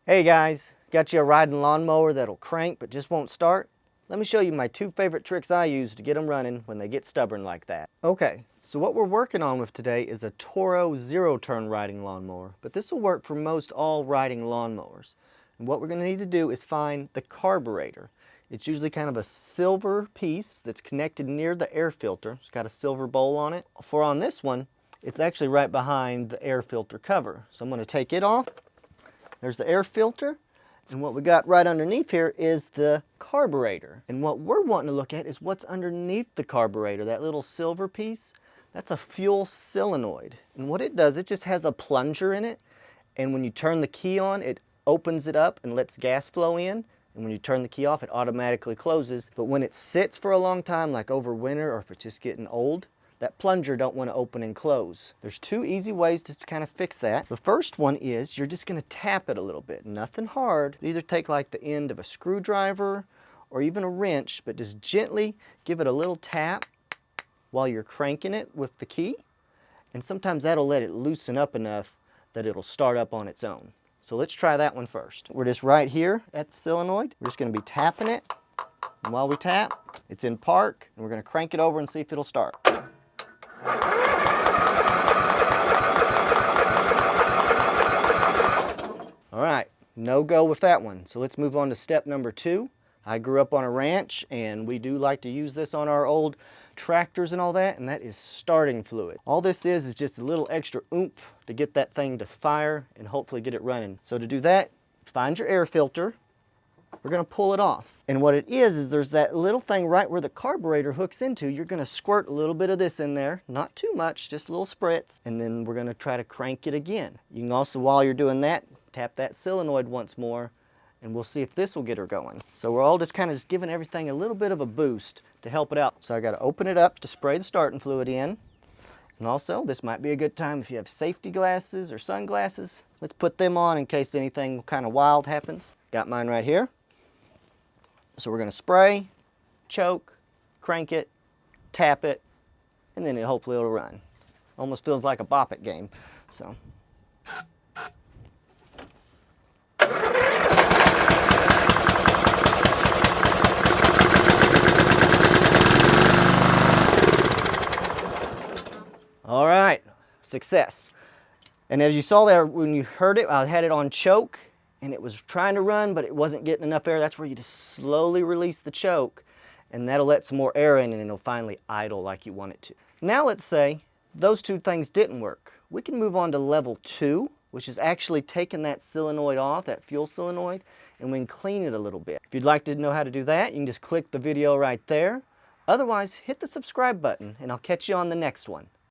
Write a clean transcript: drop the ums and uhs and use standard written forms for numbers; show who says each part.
Speaker 1: Hey guys, got you a riding lawnmower that'll crank but just won't start? Let me show you my two favorite tricks I use to get them running when they get stubborn like that. Okay, so what we're working on with today is a Toro Zero Turn riding lawnmower, but this will work for most all riding lawnmowers. And what we're going to need to do is find the carburetor. It's usually kind of a silver piece that's connected near the air filter. It's got a silver bowl on it. For on this one, it's actually right behind the air filter cover. So I'm going to take it off. There's the air filter, and what we got right underneath here is the carburetor. And what we're wanting to look at is what's underneath the carburetor, that little silver piece. That's a fuel solenoid. And what it does, it just has a plunger in it, and when you turn the key on, it opens it up and lets gas flow in. And when you turn the key off, it automatically closes. But when it sits for a long time, like over winter, or if it's just getting old, that plunger don't want to open and close. There's two easy ways to kind of fix that. The first one is you're just going to tap it a little bit. Nothing hard. Either take like the end of a screwdriver or even a wrench, but just gently give it a little tap while you're cranking it with the key. And sometimes that'll let it loosen up enough that it'll start up on its own. So let's try that one first. We're just right here at the solenoid. We're just going to be tapping it. And while we tap, it's in park, and we're going to crank it over and see if it'll start. All right, no go with that one. So let's move on to step number 2. I grew up on a ranch, and we do like to use this on our old tractors and all that, and that is starting fluid. All this is just a little extra oomph to get that thing to fire and hopefully get it running. So to do that, find your air filter. We're going to pull it off. And what it is there's that little thing right where the carburetor hooks into. You're going to squirt a little bit of this in there, not too much, just a little spritz, and then we're going to try to crank it again. You can also, while you're doing that, tap that solenoid once more, and we'll see if this will get her going. So we're all just kind of giving everything a little bit of a boost to help it out. So I got to open it up to spray the starting fluid in. And also, this might be a good time if you have safety glasses or sunglasses. Let's put them on in case anything kind of wild happens. Got mine right here. So we're going to spray, choke, crank it, tap it, and then hopefully it'll run. Almost feels like a bop it game. So. All right, success. And as you saw there, when you heard it, I had it on choke, and it was trying to run, but it wasn't getting enough air. That's where you just slowly release the choke, and that'll let some more air in, and it'll finally idle like you want it to. Now let's say those two things didn't work. We can move on to level 2, which is actually taking that solenoid off, that fuel solenoid, and we can clean it a little bit. If you'd like to know how to do that, you can just click the video right there. Otherwise, hit the subscribe button, and I'll catch you on the next one.